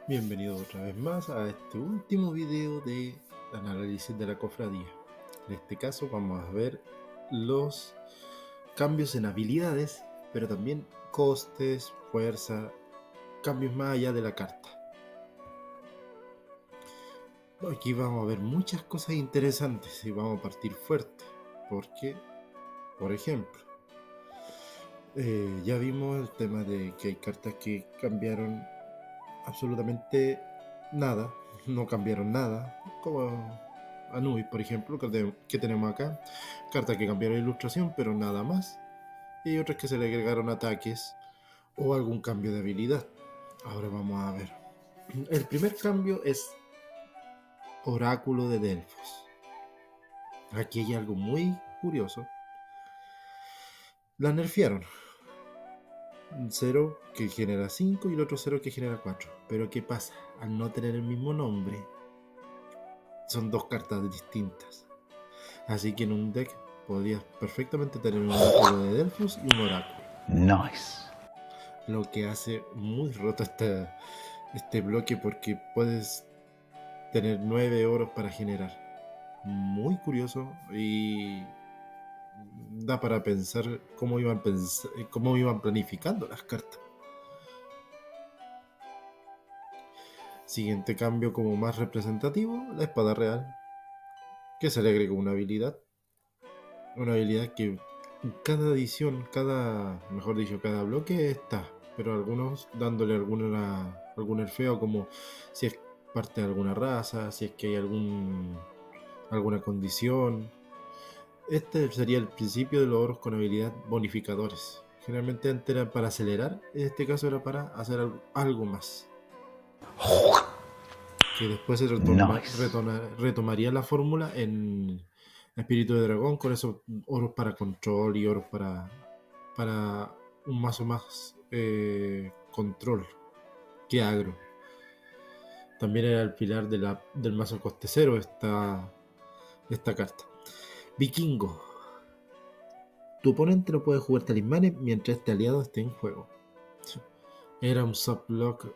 Bienvenido otra vez más a este último video de análisis de la cofradía. En este caso vamos a ver los cambios en habilidades, pero también costes, fuerza, cambios más allá de la carta. Aquí vamos a ver muchas cosas interesantes y vamos a partir fuerte, porque, por ejemplo, ya vimos el tema de que hay cartas que cambiaron absolutamente nada, no cambiaron nada, como Anubis, por ejemplo, que tenemos acá, cartas que cambiaron ilustración, pero nada más, y otras que se le agregaron ataques o algún cambio de habilidad. Ahora vamos a ver. El primer cambio es Oráculo de Delfos. Aquí hay algo muy curioso. La nerfearon. Un 0 que genera 5 y el otro 0 que genera 4. Pero ¿qué pasa? Al no tener el mismo nombre, son dos cartas distintas. Así que en un deck podrías perfectamente tener un Oráculo de Delfos y un Oráculo. Nice. Lo que hace muy roto este bloque porque puedes tener 9 oros para generar. Muy curioso y da para pensar cómo iban planificando las cartas. Siguiente cambio como más representativo, la espada real, que se le agregó una habilidad. Una habilidad que cada edición, mejor dicho, cada bloque está, pero algunos dándole algún nerfeo, como si es parte de alguna raza, si es que hay alguna condición. Este sería el principio de los oros con habilidad bonificadores. Generalmente antes era para acelerar, en este caso era para hacer algo más. Que después se Nice. retomaría la fórmula en Espíritu de Dragón, con esos oros para control y oros para un mazo más control que agro. También era el pilar del mazo coste cero esta carta. Vikingo. Tu oponente no puede jugar talismanes mientras este aliado esté en juego. Era un soft block.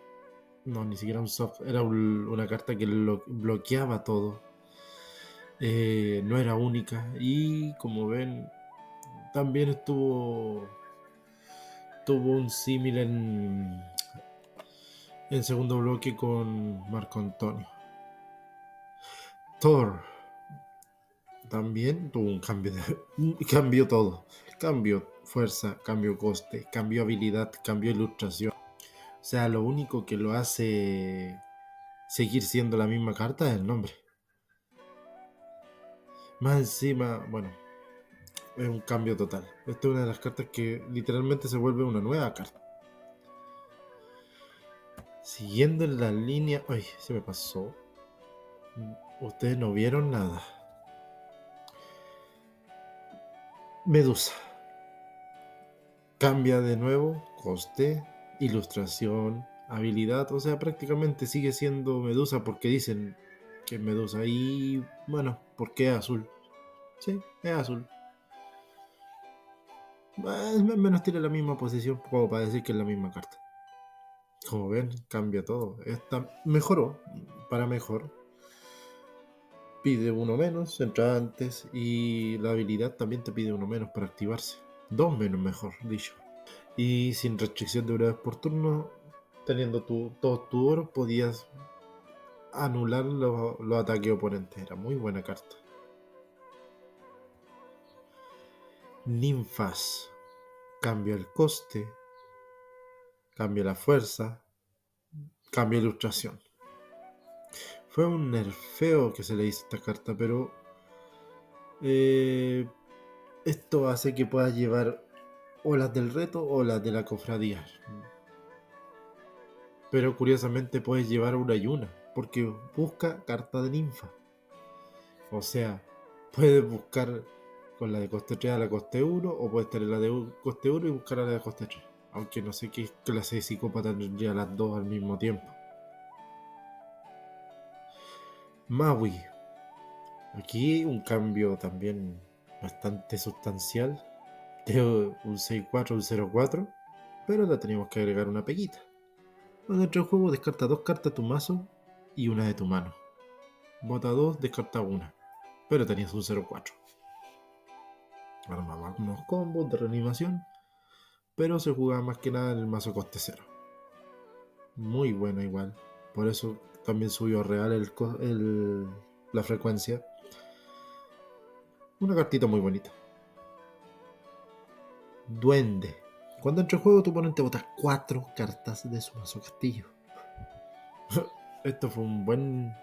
No, ni siquiera un soft. Era una carta que bloqueaba todo. No era única. Y como ven, también tuvo un símil en segundo bloque con Marco Antonio. Thor también tuvo un cambio cambió todo. Cambio fuerza, cambio coste, cambio habilidad, cambio ilustración. O sea, lo único que lo hace seguir siendo la misma carta es el nombre. Más encima, bueno, es un cambio total. Esta es una de las cartas que literalmente se vuelve una nueva carta. Siguiendo en la línea... Ay, se me pasó. Ustedes no vieron nada. Medusa. Cambia de nuevo coste, ilustración, habilidad. O sea, prácticamente sigue siendo Medusa porque dicen que es Medusa. Y bueno, porque es azul. Sí, es azul. Menos tiene la misma posición como para decir que es la misma carta. Como ven, cambia todo. Esta mejoró para mejor. Pide uno menos, entra antes. Y la habilidad también te pide uno menos para activarse. Dos menos, mejor dicho. Y sin restricción de una vez por turno, teniendo todos tus oros, podías anular los ataques oponentes. Era muy buena carta. Ninfas. Cambia el coste, cambia la fuerza, cambia ilustración. Fue un nerfeo que se le hizo a esta carta, pero esto hace que puedas llevar o las del reto o las de la cofradía. Pero curiosamente puedes llevar una y una, porque busca carta de ninfa. O sea, puedes buscar con la de coste 3 a la coste 1, o puedes tener la de coste 1 y buscar a la de coste 3. Aunque no sé qué clase de psicópata tendría las dos al mismo tiempo. Maui. Aquí un cambio también bastante sustancial. De un 6-4 a un 0-4. Pero le teníamos que agregar una peguita. Cuando entra el juego, descarta 2 cartas de tu mazo y una de tu mano. Bota 2, descarta una. Pero tenías un 0-4. Armaba unos combos de reanimación, pero se jugaba más que nada en el mazo coste 0. Muy bueno igual. Por eso también subió a real la frecuencia. Una cartita muy bonita. Duende. Cuando entra el juego, tu oponente bota 4 cartas de su mazo castillo. Esto fue un buen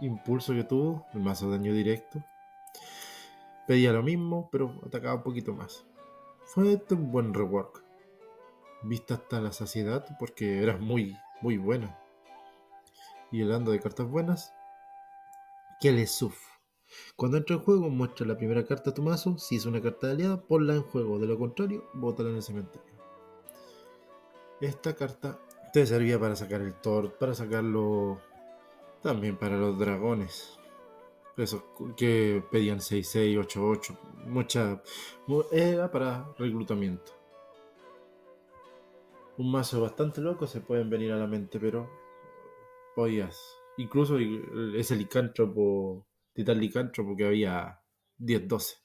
impulso que tuvo. El mazo daño directo. Pedía lo mismo, pero atacaba un poquito más. Fue esto un buen rework. Vista hasta la saciedad, porque era muy, muy buena. Y hablando de cartas buenas, Kelesuf. Cuando entra en juego, muestra la primera carta a tu mazo. Si es una carta de aliada, ponla en juego. De lo contrario, bótala en el cementerio. Esta carta te servía para sacar el Thor, para sacarlo también para los dragones. Esos que pedían 6-6, 8-8. Era para reclutamiento. Un mazo bastante loco se pueden venir a la mente, pero podías. Incluso ese licántropo, titán licántropo que había 10-12.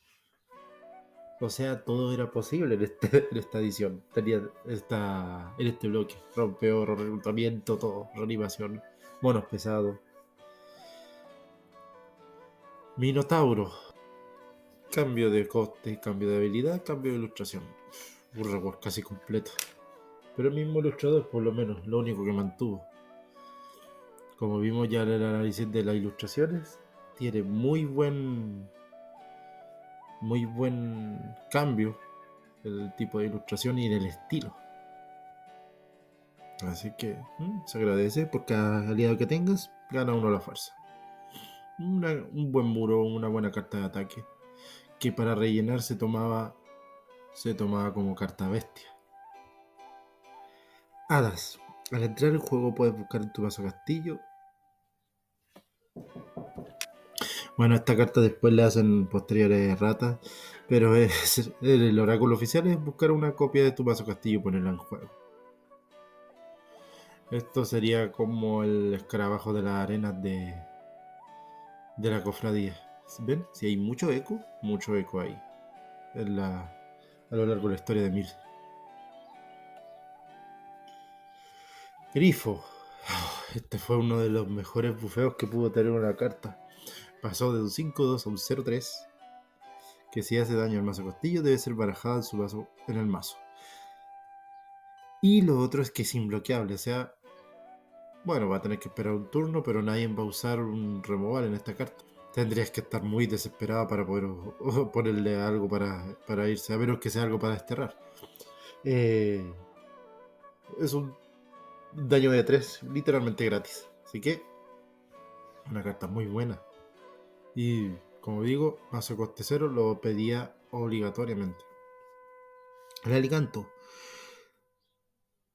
O sea, todo era posible en esta edición. Tenía en este bloque. Rompeoro, reclutamiento, todo. Reanimación. Monos pesados. Minotauro. Cambio de coste, cambio de habilidad, cambio de ilustración. Un rework casi completo. Pero el mismo ilustrador, por lo menos, lo único que mantuvo. Como vimos ya en el análisis de las ilustraciones, tiene muy buen cambio el tipo de ilustración y en el estilo. Así que se agradece por cada aliado que tengas, gana uno la fuerza. Un buen muro, una buena carta de ataque, que para rellenar se tomaba como carta bestia. Hadas. Al entrar al juego puedes buscar en tu mazo castillo. Bueno, esta carta después le hacen posteriores ratas, pero el oráculo oficial es buscar una copia de tu mazo castillo y ponerla en juego. Esto sería como el escarabajo de las arenas de la cofradía. ¿Ven? Si hay mucho eco ahí. A lo largo de la historia de Mir. Grifo. Este fue uno de los mejores bufeos que pudo tener una carta. Pasó de un 5-2 a un 0-3. Que si hace daño al mazo castillo debe ser barajada en su mazo en el mazo. Y lo otro es que es imbloqueable. O sea, bueno, va a tener que esperar un turno, pero nadie va a usar un removal en esta carta. Tendrías que estar muy desesperada para poder ponerle algo para irse, a menos que sea algo para desterrar. Es un daño de 3, literalmente gratis. Así que, una carta muy buena. Y, como digo, mazo coste 0 lo pedía obligatoriamente. El Alicanto.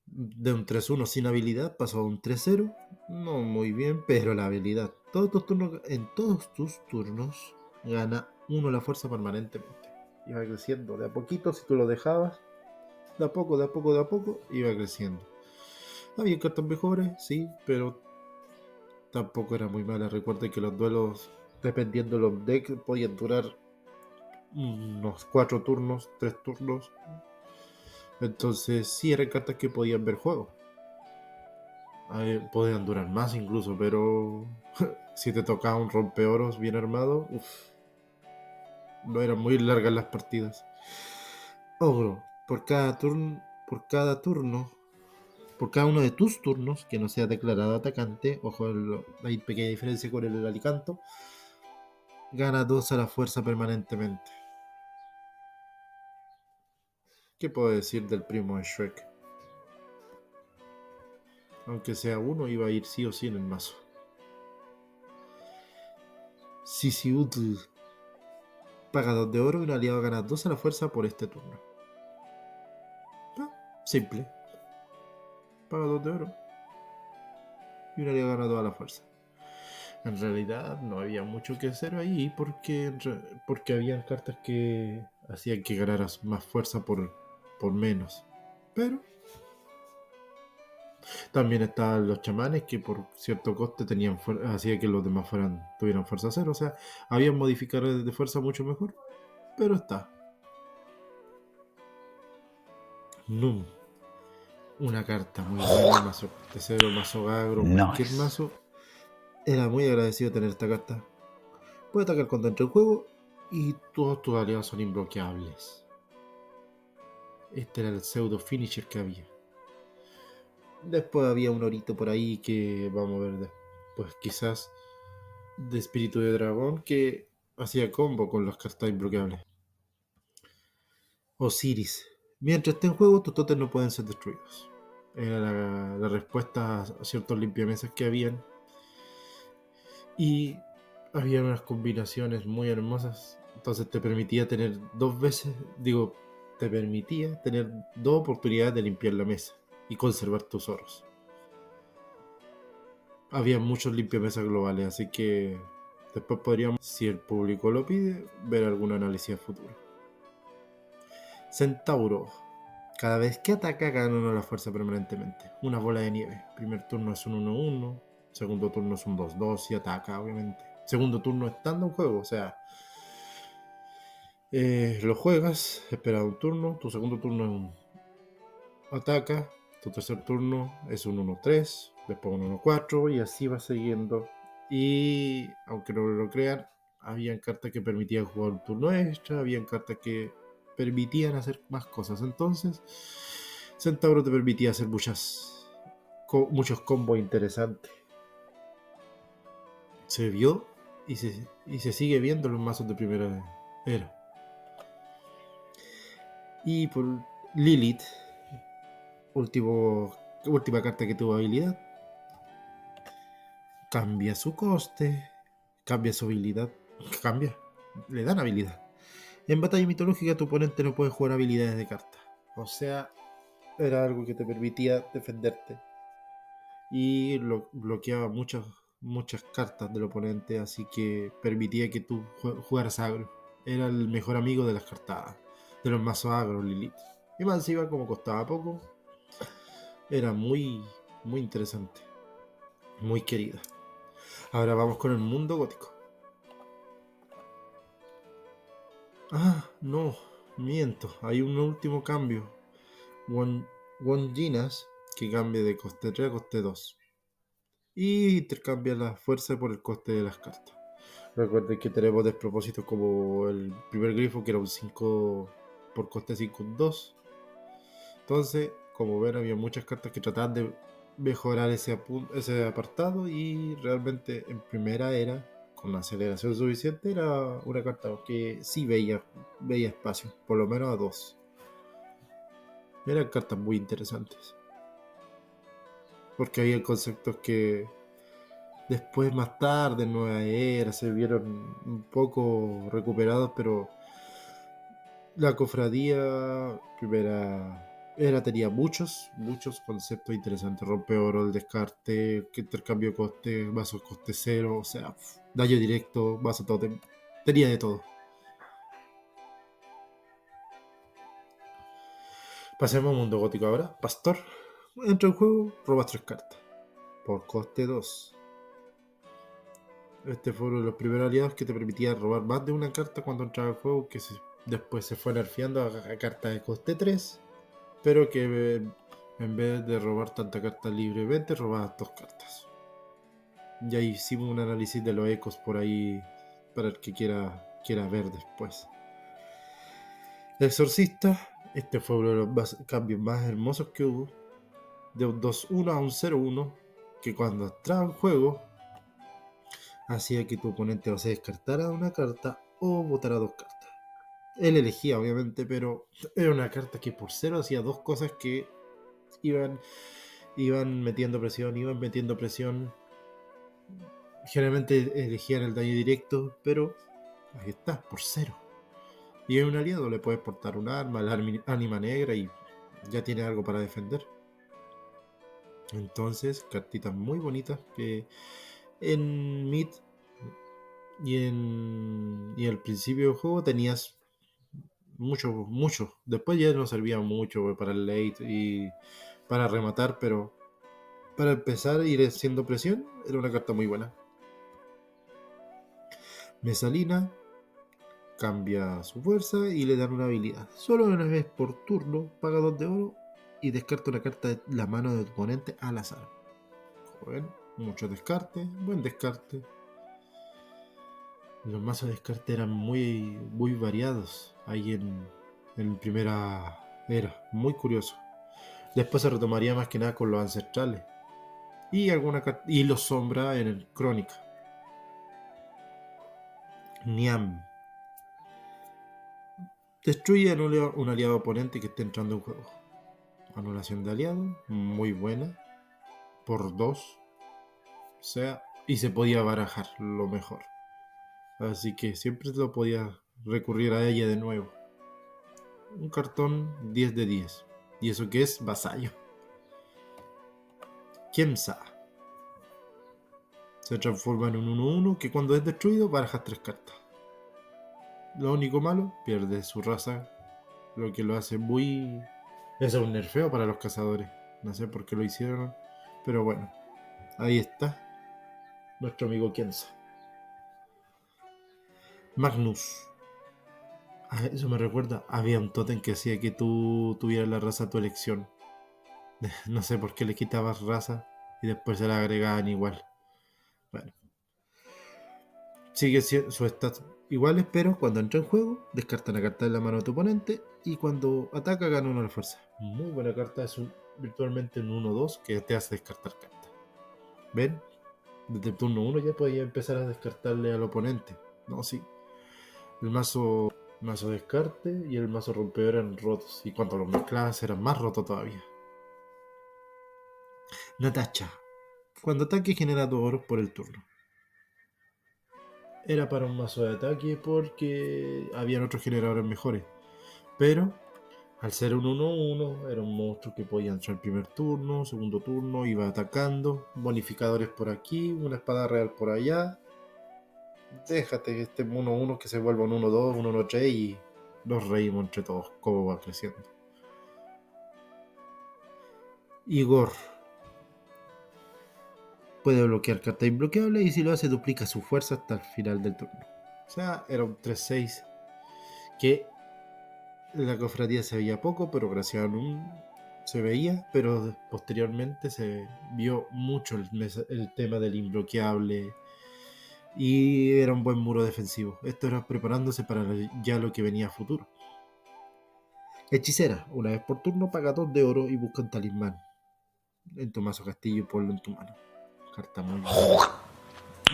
De un 3-1 sin habilidad pasó a un 3-0. No muy bien, pero la habilidad. En todos tus turnos gana 1 la fuerza permanentemente. Iba creciendo de a poquito si tú lo dejabas. De a poco, iba creciendo. Había cartas mejores, sí, pero tampoco era muy mala. Recuerden que los duelos, dependiendo de los decks, podían durar unos 4 turnos, 3 turnos. Entonces sí eran cartas que podían ver juego. Podían durar más incluso, pero si te tocaba un rompeoros bien armado, no eran muy largas las partidas. Ogro, por cada turno, por cada uno de tus turnos que no sea declarado atacante, ojo, hay pequeña diferencia con el alicanto, gana 2 a la fuerza permanentemente. ¿Qué puedo decir del primo de Shrek? Aunque sea uno, iba a ir sí o sí en el mazo. Sisiutl. Paga 2 de oro y un aliado gana 2 a la fuerza por este turno. Simple. Paga 2 de oro y un aliado gana 2 a la fuerza. En realidad no había mucho que hacer ahí porque habían cartas que hacían que ganaras más fuerza por menos. Pero También estaban los chamanes que por cierto coste hacía que los demás tuvieran fuerza cero. O sea, había modificadores de fuerza mucho mejor. Pero está. Num. Una carta muy buena, mazo coste cero, mazo Gagro, cualquier Nice. mazo. Era muy agradecido tener esta carta. Puede atacar contra el juego y todos tus aliados son imbloqueables. Este era el pseudo finisher que había. Después había un orito por ahí que vamos a ver después, quizás de espíritu de dragón, que hacía combo con las cartas imbloqueables. Osiris. Mientras esté en juego, tus totems no pueden ser destruidos. Era la respuesta a ciertos limpiamesas que habían. Y había unas combinaciones muy hermosas. Entonces te permitía tener te permitía tener dos oportunidades de limpiar la mesa y conservar tus oros. Había muchos limpiamesas globales, así que después podríamos, si el público lo pide, ver algún análisis a futuro. Centauro. Cada vez que ataca, gana uno la fuerza permanentemente. Una bola de nieve. Primer turno es un 1-1. Segundo turno es un 2-2 y ataca, obviamente. Segundo turno estando en juego, o sea, lo juegas, esperas un turno. Tu segundo turno es un ataca. Tu tercer turno es un 1-3. Después un 1-4 y así va siguiendo. Y aunque no lo crean, habían cartas que permitían jugar un turno extra. Habían cartas que permitían hacer más cosas. Entonces, Centauro te permitía hacer muchos combos interesantes. Se vio y se sigue viendo en los mazos de primera era. Y por Lilith, última carta que tuvo habilidad, cambia su coste, cambia su habilidad, le dan habilidad. En batalla mitológica tu oponente no puede jugar habilidades de carta. O sea, era algo que te permitía defenderte. Y bloqueaba muchas cartas del oponente, así que permitía que tú jugaras agro. Era el mejor amigo de las cartas, de los mazos agro, Lilith. Y más encima, como costaba poco, era muy, muy interesante, muy querida. Ahora vamos con el mundo gótico. Ah, no, miento, hay un último cambio. Wonginas, que cambia de coste 3 a coste 2. Y intercambia la fuerza por el coste de las cartas. Recuerden que tenemos despropósitos como el primer grifo, que era un 5 por coste 5, un 2. Entonces, como ven, había muchas cartas que trataban de mejorar ese apartado, y realmente en primera era, con la aceleración suficiente, era una carta que sí veía espacio, por lo menos a 2. Eran cartas muy interesantes, porque había conceptos que después, más tarde, en Nueva Era, se vieron un poco recuperados, pero la cofradía primera era tenía muchos conceptos interesantes. Rompeoro, el descarte, intercambio de coste, vaso coste cero, o sea, daño directo, vaso totem. Tenía de todo. Pasemos al mundo gótico ahora. Pastor. Entra en juego, robas 3 cartas. Por coste 2. Este fue uno de los primeros aliados que te permitía robar más de una carta cuando entraba al juego, que después se fue nerfeando a cartas de coste 3. Pero que en vez de robar tanta carta libremente, robabas 2 cartas. Ya hicimos un análisis de los ecos por ahí para el que quiera ver después. Exorcista, este fue uno de los cambios más hermosos que hubo. De un 2-1 a un 0-1, que cuando entraba en juego hacía que tu oponente o se descartara una carta o botara 2 cartas. Él elegía, obviamente, pero era una carta que por 0 hacía 2 cosas que iban metiendo presión. Generalmente elegían el daño directo, pero ahí está, por 0. Y a un aliado le puedes portar un arma, el ánima negra, y ya tiene algo para defender. Entonces, cartitas muy bonitas que en mid y al principio del juego tenías mucho. Después ya no servía mucho para el late y para rematar, pero Para empezar a ir haciendo presión, era una carta muy buena. Mesalina cambia su fuerza y le dan una habilidad. Solo una vez por turno, paga 2 de oro y descarta una carta de la mano de tu oponente al azar. Como ven, mucho descarte, buen descarte. Los mazos de descarte eran muy variados ahí en primera era, muy curioso. Después se retomaría más que nada con los ancestrales y los sombra en el crónica. Niam destruye un aliado oponente que esté entrando en juego. Anulación de aliado, muy buena, por 2. O sea, y se podía barajar lo mejor. Así que siempre lo podía recurrir a ella de nuevo. Un cartón 10 de 10. ¿Y eso qué es? Vasallo. Kemsa. Se transforma en un 1-1 que cuando es destruido barajas 3 cartas. Lo único malo, pierde su raza, lo que lo hace muy... Eso es un nerfeo para los cazadores. No sé por qué lo hicieron, pero bueno, ahí está nuestro amigo Kenza. Magnus. Eso me recuerda, había un tótem que hacía que tú tuvieras la raza a tu elección. No sé por qué le quitabas raza y después se la agregaban igual. Bueno, sigue siendo sus stats iguales, pero cuando entra en juego, descarta una carta de la mano de tu oponente y cuando ataca gana una de fuerza. Muy buena carta, es virtualmente un 1-2 que te hace descartar cartas. ¿Ven? Desde el turno 1 ya podía empezar a descartarle al oponente. No, sí. El mazo descarte y el mazo rompedor eran rotos. Y cuando los mezclabas eran más rotos todavía. Natacha. Cuando ataque genera 2 oros por el turno. Era para un mazo de ataque porque habían otros generadores mejores. Pero al ser un 1-1 era un monstruo que podía entrar el primer turno, segundo turno, iba atacando. Bonificadores por aquí, una espada real por allá. Déjate que este 1-1 que se vuelva un 1-2, un 1-3 y nos reímos entre todos cómo va creciendo. Igor puede bloquear cartas imbloqueables y si lo hace duplica su fuerza hasta el final del turno. O sea, era un 3-6 que la cofradía se veía poco, pero Gracianum se veía, pero posteriormente se vio mucho el tema del imbloqueable y era un buen muro defensivo. Esto era preparándose para ya lo que venía a futuro. Hechicera, una vez por turno paga 2 de oro y busca un talismán en tu mazo castillo y ponlo en tu mano. Carta muy buena.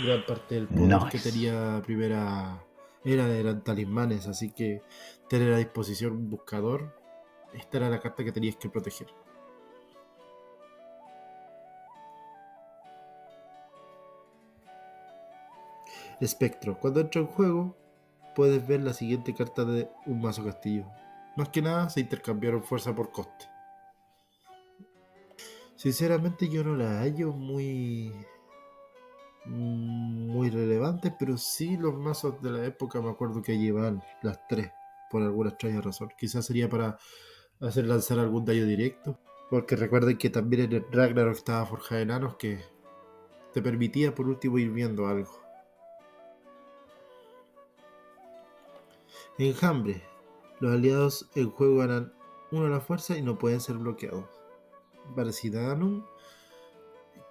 Gran parte del poder que tenía primera eran talismanes, así que tener a disposición un buscador, esta era la carta que tenías que proteger. Espectro, cuando entra en juego puedes ver la siguiente carta de un mazo castillo. Más que nada se intercambiaron fuerza por coste. Sinceramente yo no la hallo muy relevantes, pero sí los mazos de la época me acuerdo que llevaban las 3 por alguna extraña razón. Quizás sería para hacer lanzar algún daño directo, porque recuerden que también en el Ragnarok estaba Forja de Enanos que te permitía por último ir viendo algo. Enjambre. Los aliados en juego ganan 1 a la fuerza y no pueden ser bloqueados. Barcidanum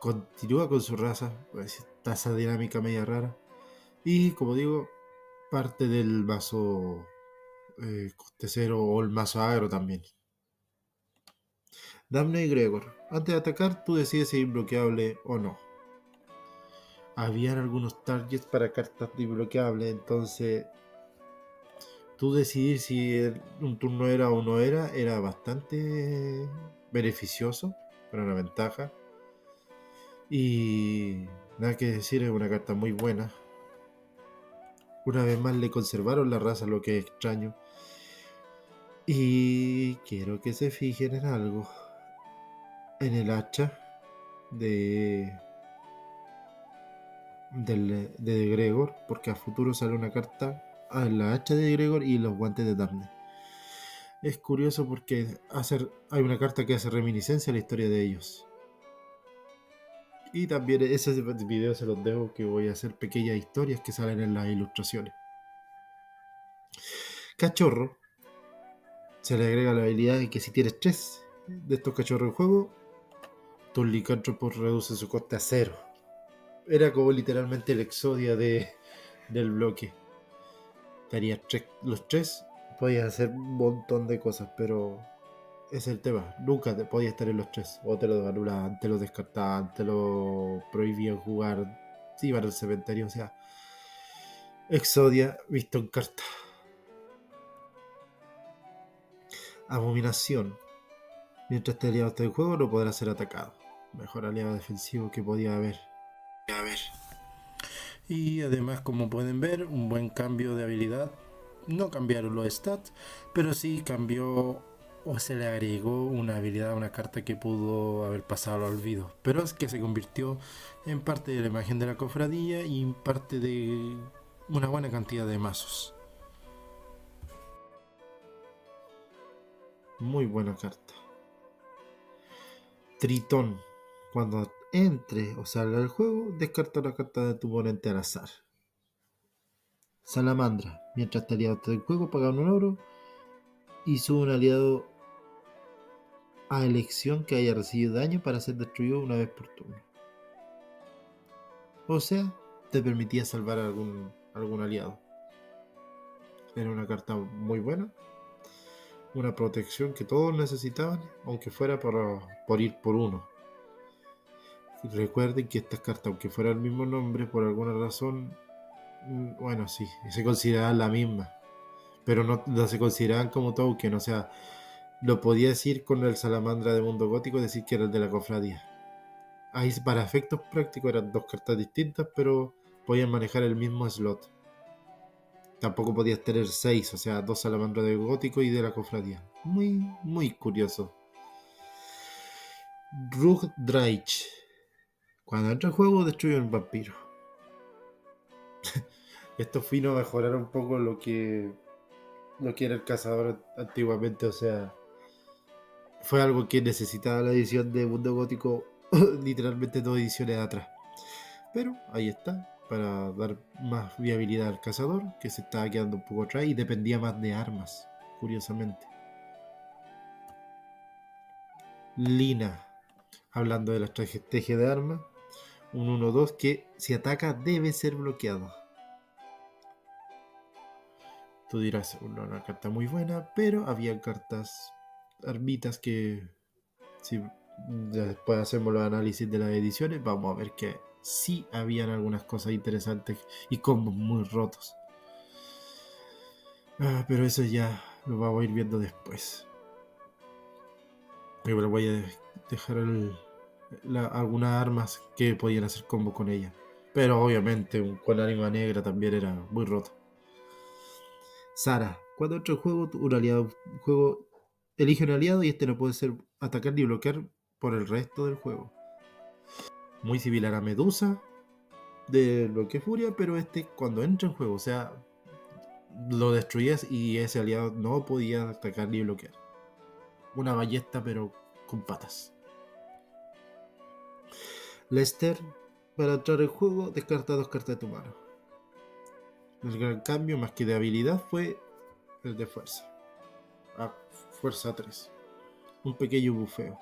continúa con su raza, está esa dinámica media rara. Y como digo, parte del mazo coste cero o el mazo agro también. Damne y Gregor. Antes de atacar, tú decides si es imbloqueable o no. Habían algunos targets para cartas de imbloqueable, entonces tú decidir si un turno era o no era bastante beneficioso, era una ventaja. Y nada que decir, es una carta muy buena. Una vez más le conservaron la raza, lo que es extraño. Y quiero que se fijen en algo. En el hacha de Gregor, porque a futuro sale una carta en la hacha de Gregor y los guantes de Daphne. Es curioso porque hay una carta que hace reminiscencia a la historia de ellos. Y también ese video se los dejo, que voy a hacer pequeñas historias que salen en las ilustraciones. Cachorro se le agrega la habilidad de que si tienes 3 de estos cachorros en juego, tus licántropos reducen su coste a 0. Era como literalmente el Exodia del bloque. Tenías los 3, podías hacer un montón de cosas, pero ese es el tema. Nunca te podías estar en los 3. O te lo anulaban, te lo descartaban, te lo prohibían jugar, te iban al cementerio. O sea, Exodia visto en carta. Abominación. Mientras esté aliado hasta el juego, no podrá ser atacado. Mejor aliado defensivo que podía haber. Y además, como pueden ver, un buen cambio de habilidad. No cambiaron los stats, pero sí cambió o se le agregó una habilidad a una carta que pudo haber pasado al olvido. Pero es que se convirtió en parte de la imagen de la cofradía y en parte de una buena cantidad de mazos. Muy buena carta. Tritón. Cuando entre o salga del juego, descarta una carta de tu oponente al azar. Salamandra. Mientras esté aliado hasta el juego, paga un oro y sube un aliado a elección que haya recibido daño para ser destruido una vez por turno. O sea, te permitía salvar a algún aliado. Era una carta muy buena. Una protección que todos necesitaban, aunque fuera por ir por uno. Y recuerden que estas cartas, aunque fuera el mismo nombre, por alguna razón, bueno, sí, se consideraban la misma. Pero no se consideraban como token, o sea, lo podía decir con el Salamandra de Mundo Gótico, decir que era el de la cofradía. Ahí para efectos prácticos eran dos cartas distintas, pero podían manejar el mismo slot. Tampoco podías tener 6, o sea, 2 salamandras de gótico y de la cofradía. Muy, muy curioso. Rug Draich. Cuando entra en juego, destruye un vampiro. Esto vino a mejorar un poco lo que era el cazador antiguamente, o sea, fue algo que necesitaba la edición de Mundo Gótico literalmente 2 ediciones atrás. Pero ahí está, para dar más viabilidad al cazador, que se estaba quedando un poco atrás y dependía más de armas, curiosamente. Lina, hablando de la estrategia de armas, un 1-2 que si ataca debe ser bloqueado. Tú dirás, una carta muy buena, pero había cartas armitas que, si después hacemos los análisis de las ediciones, vamos a ver que sí habían algunas cosas interesantes y combos muy rotos. Pero eso ya lo vamos a ir viendo después. Pero voy a dejar algunas armas que podían hacer combo con ella. Pero obviamente con ánima negra también era muy roto. Sara, cuando entra en juego, elige un aliado y este no puede ser atacar ni bloquear por el resto del juego. Muy similar a Medusa de bloque furia, pero este cuando entra en juego, o sea, lo destruías y ese aliado no podía atacar ni bloquear. Una ballesta pero con patas. Lester, para entrar en juego, descarta 2 cartas de tu mano. El gran cambio, más que de habilidad, fue el de fuerza. A fuerza 3. Un pequeño bufeo.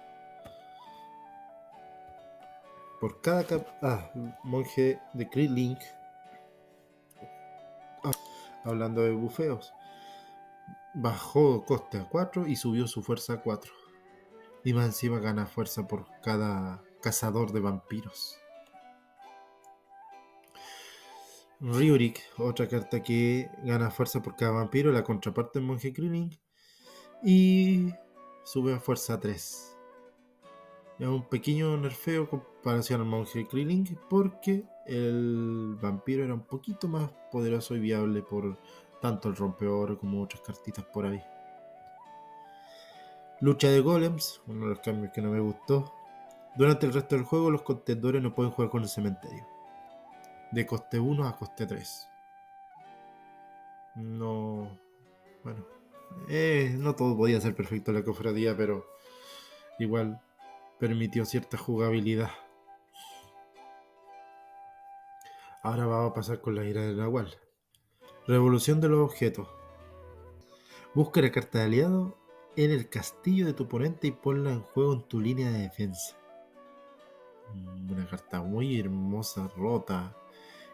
Por cada monje de Krillin. Hablando de bufeos, bajó coste a 4 y subió su fuerza a 4. Y más encima gana fuerza por cada cazador de vampiros. Ryurik, otra carta que gana fuerza por cada vampiro, la contraparte del monje Krillin. Y sube a fuerza 3. Es un pequeño nerfeo en comparación al monje Krillin, porque el vampiro era un poquito más poderoso y viable por tanto el rompeoro como otras cartitas por ahí. Lucha de golems, uno de los cambios que no me gustó. Durante el resto del juego los contendores no pueden jugar con el cementerio. De coste 1 a coste 3. No... Bueno, no todo podía ser perfecto en la cofradía, pero igual permitió cierta jugabilidad. Ahora vamos a pasar con la ira del Nahual. Revolución de los objetos. Busca la carta de aliado en el castillo de tu oponente y ponla en juego en tu línea de defensa. Una carta muy hermosa, rota,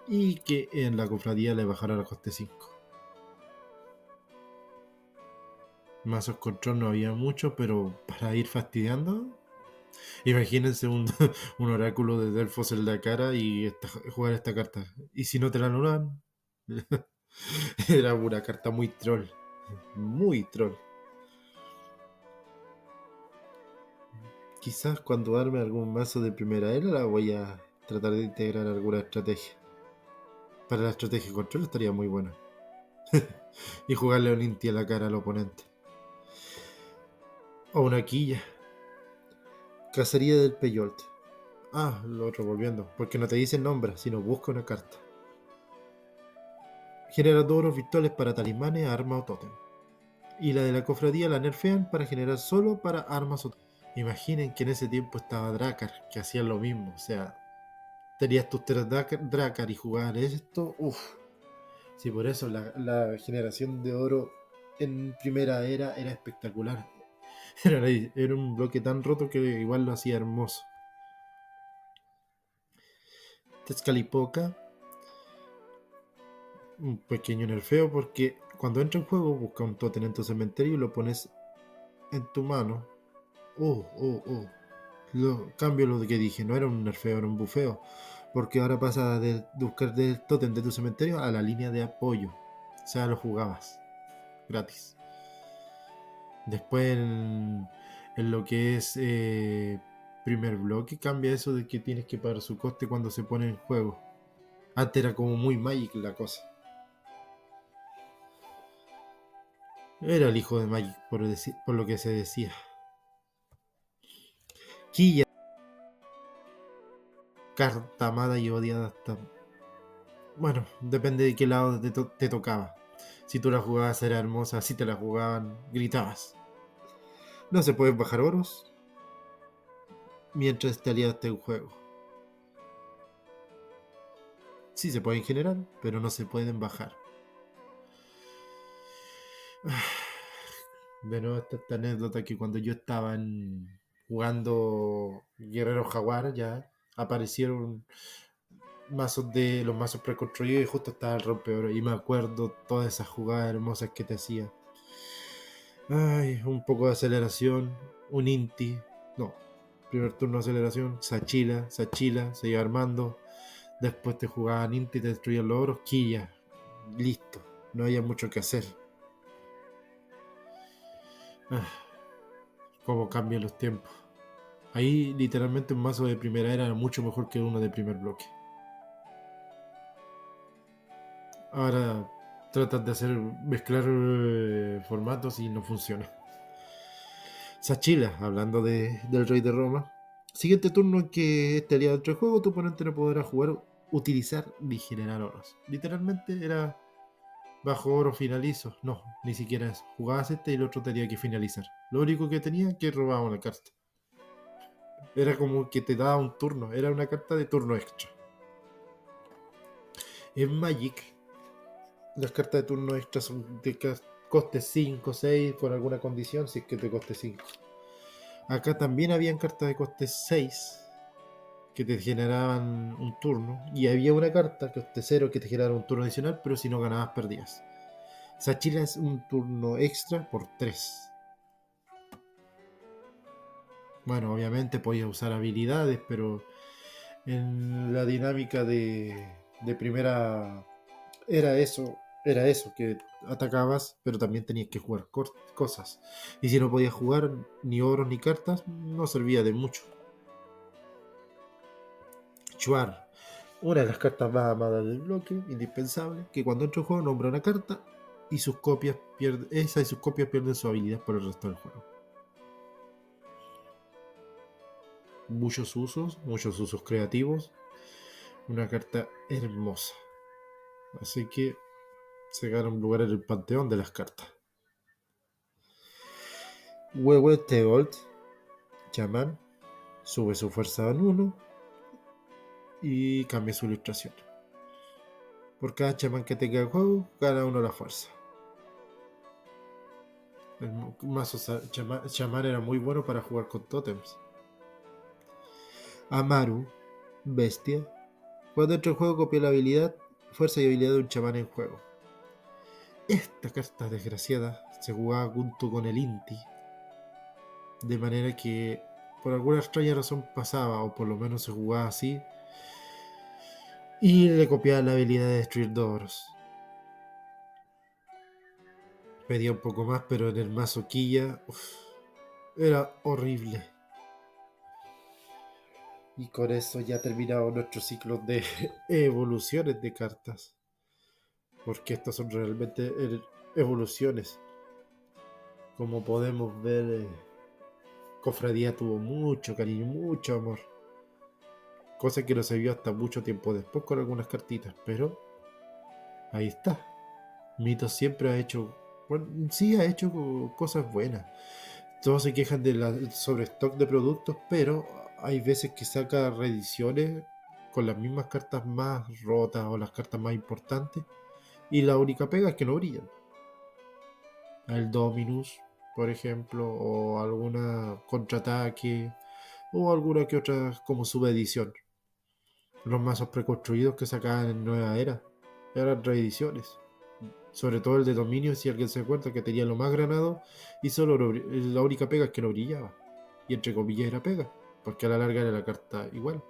y que en la cofradía le bajará al coste 5. Mazos control no había mucho, pero para ir fastidiando, imagínense un, un oráculo de Delfos en la cara y jugar esta carta. Y si no te la anulan, era una carta muy troll. Muy troll. Quizás cuando arme algún mazo de primera era la voy a tratar de integrar alguna estrategia. Para la estrategia de control estaría muy buena. Y jugarle un Inti a la cara al oponente. O una quilla. Cacería del Peyote. Ah, lo otro volviendo. Porque no te dicen nombre, sino busca una carta. Genera 2 oros virtuales para talismanes, arma o tótem. Y la de la cofradía la nerfean para generar solo para armas o tótem. Imaginen que en ese tiempo estaba Drakkar, que hacía lo mismo. O sea, tenías tus 3 Drakkar y jugar esto. Uff. Sí, por eso la generación de oro en primera era espectacular. Era un bloque tan roto que igual lo hacía hermoso. Tezcalipoca, un pequeño nerfeo porque cuando entra en juego busca un tótem en tu cementerio y lo pones en tu mano. Cambio lo que dije, no era un nerfeo, era un bufeo. Porque ahora pasa de buscar del tótem de tu cementerio a la línea de apoyo. O sea, lo jugabas gratis. Después en lo que es primer bloque cambia eso de que tienes que pagar su coste cuando se pone en juego. Antes era como muy Magic la cosa. Era el hijo de Magic, por lo que se decía. Quilla, carta amada y odiada hasta... Bueno, depende de qué lado te tocaba. Si tú la jugabas era hermosa, si te la jugaban gritabas. No se pueden bajar oros mientras este aliado esté en juego. Sí se pueden generar, pero no se pueden bajar. De nuevo esta anécdota que cuando yo estaba jugando Guerrero Jaguar ya aparecieron mazos de los mazos preconstruidos y justo estaba el rompeoro y me acuerdo todas esas jugadas hermosas que te hacía. Ay, un poco de aceleración, un Inti, no, primer turno de aceleración, Sachila, se iba armando, después te jugaban Inti, te destruían los oros, quilla, listo, no había mucho que hacer. Cómo cambian los tiempos. Ahí literalmente un mazo de primera era mucho mejor que uno de primer bloque. Ahora tratan de mezclar formatos y no funciona. Sachila, hablando del Rey de Roma. Siguiente turno en que este aliado entre el juego, tu oponente no podrá jugar, utilizar ni generar oros. Literalmente era bajo oro finalizo. No, ni siquiera eso. Jugabas este y el otro tenía que finalizar. Lo único que tenía que robaba una carta. Era como que te daba un turno. Era una carta de turno extra. En Magic, las cartas de turno extra son de coste 5, 6, con alguna condición, si es que te coste 5. Acá también habían cartas de coste 6 que te generaban un turno, y había una carta coste 0 que te generaba un turno adicional, pero si no ganabas perdías. Sachila es un turno extra por 3. Bueno, obviamente podías usar habilidades, pero en la dinámica de primera era eso, que atacabas, pero también tenías que jugar cosas. Y si no podías jugar ni oros ni cartas, no servía de mucho. Chuar, una de las cartas más amadas del bloque, indispensable, que cuando entra en juego nombra una carta y sus copias pierden su habilidad por el resto del juego. Muchos usos creativos, una carta hermosa. Así que se gana un lugar en el panteón de las cartas. Huehueteolt, chamán, sube su fuerza en 1 y cambia su ilustración. Por cada chamán que tenga el juego, gana uno la fuerza. El mazo chamán era muy bueno para jugar con tótems. Amaru, bestia. Cuando entra en juego, copia la habilidad, fuerza y habilidad de un chamán en juego. Esta carta desgraciada se jugaba junto con el Inti, de manera que por alguna extraña razón pasaba, o por lo menos se jugaba así, y le copiaba la habilidad de destruir 2 oros. Pedía un poco más, pero en el mazo Quilla era horrible. Y con eso ya terminado nuestro ciclo de evoluciones de cartas. Porque estas son realmente evoluciones. Como podemos ver, Cofradía tuvo mucho cariño, mucho amor. Cosa que no se vio hasta mucho tiempo después con algunas cartitas. Pero ahí está. Mitos siempre ha hecho... Bueno, sí ha hecho cosas buenas. Todos se quejan de sobre stock de productos, pero hay veces que saca reediciones con las mismas cartas más rotas o las cartas más importantes, y la única pega es que no brillan. El Dominus, por ejemplo, o alguna contraataque, o alguna que otra como subedición. Los mazos preconstruidos que sacaban en Nueva Era eran reediciones. Sobre todo el de Dominio, si alguien se acuerda que tenía lo más granado y solo la única pega es que no brillaba. Y entre comillas era pega, porque a la larga era la carta igual.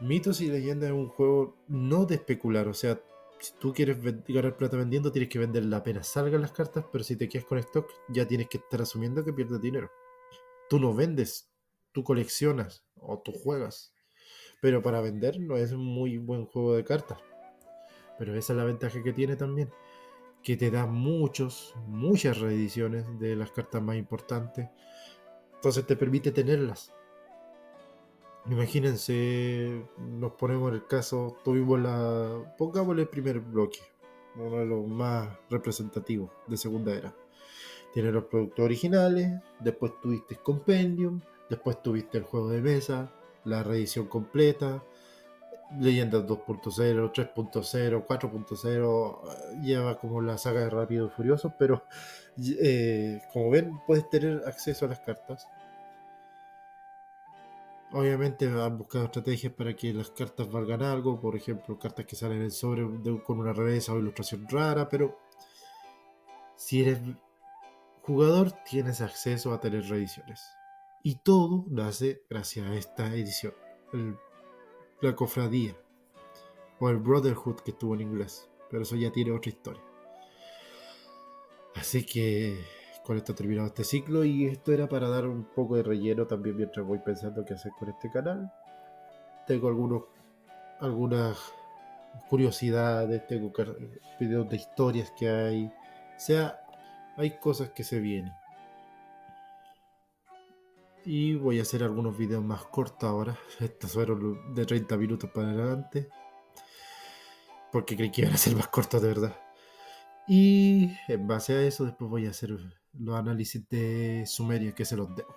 Mitos y Leyendas es un juego no de especular, o sea, si tú quieres ganar plata vendiendo, tienes que venderla apenas salgan las cartas, pero si te quedas con stock, ya tienes que estar asumiendo que pierdes dinero. Tú no vendes, tú coleccionas o tú juegas, pero para vender no es un muy buen juego de cartas. Pero esa es la ventaja que tiene también, que te da muchas reediciones de las cartas más importantes. Entonces te permite tenerlas. Imagínense, nos ponemos en el caso, pongámosle el primer bloque, uno de los más representativos de Segunda Era. Tienes los productos originales, después tuviste Compendium, después tuviste el juego de mesa, la reedición completa, Leyendas 2.0, 3.0, 4.0, lleva como la saga de Rápido y Furioso, pero como ven, puedes tener acceso a las cartas. Obviamente han buscado estrategias para que las cartas valgan algo, por ejemplo, cartas que salen en el sobre con una revesa o ilustración rara, pero si eres jugador tienes acceso a tener reediciones. Y todo nace gracias a esta edición, la cofradía, o el Brotherhood que estuvo en inglés, pero eso ya tiene otra historia. Así que con esto terminado este ciclo, y esto era para dar un poco de relleno también mientras voy pensando qué hacer con este canal. Tengo algunas curiosidades, tengo videos de historias que hay, o sea, hay cosas que se vienen. Y voy a hacer algunos videos más cortos ahora. Estos fueron de 30 minutos para adelante, porque creí que iban a ser más cortos de verdad. Y en base a eso después voy a hacer los análisis de Sumeria, que se los debo.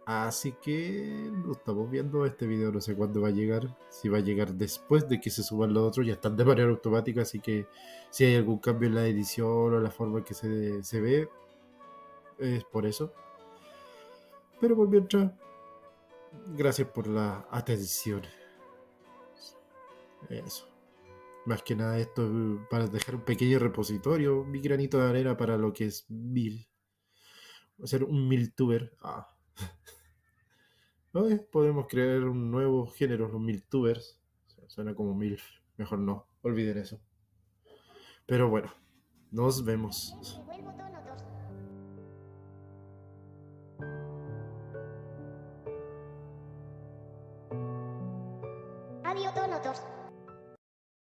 Así que lo estamos viendo. Este video no sé cuándo va a llegar. Si va a llegar después de que se suban los otros, ya están de manera automática. Así que si hay algún cambio en la edición o la forma en que se ve, es por eso. Pero por mientras, gracias por la atención. Eso. Más que nada esto es para dejar un pequeño repositorio, mi granito de arena para lo que es ser un miltuber. Podemos crear un nuevo género, los miltubers. Suena como milf, mejor no, olviden eso. Pero bueno, nos vemos. Adiós, todos.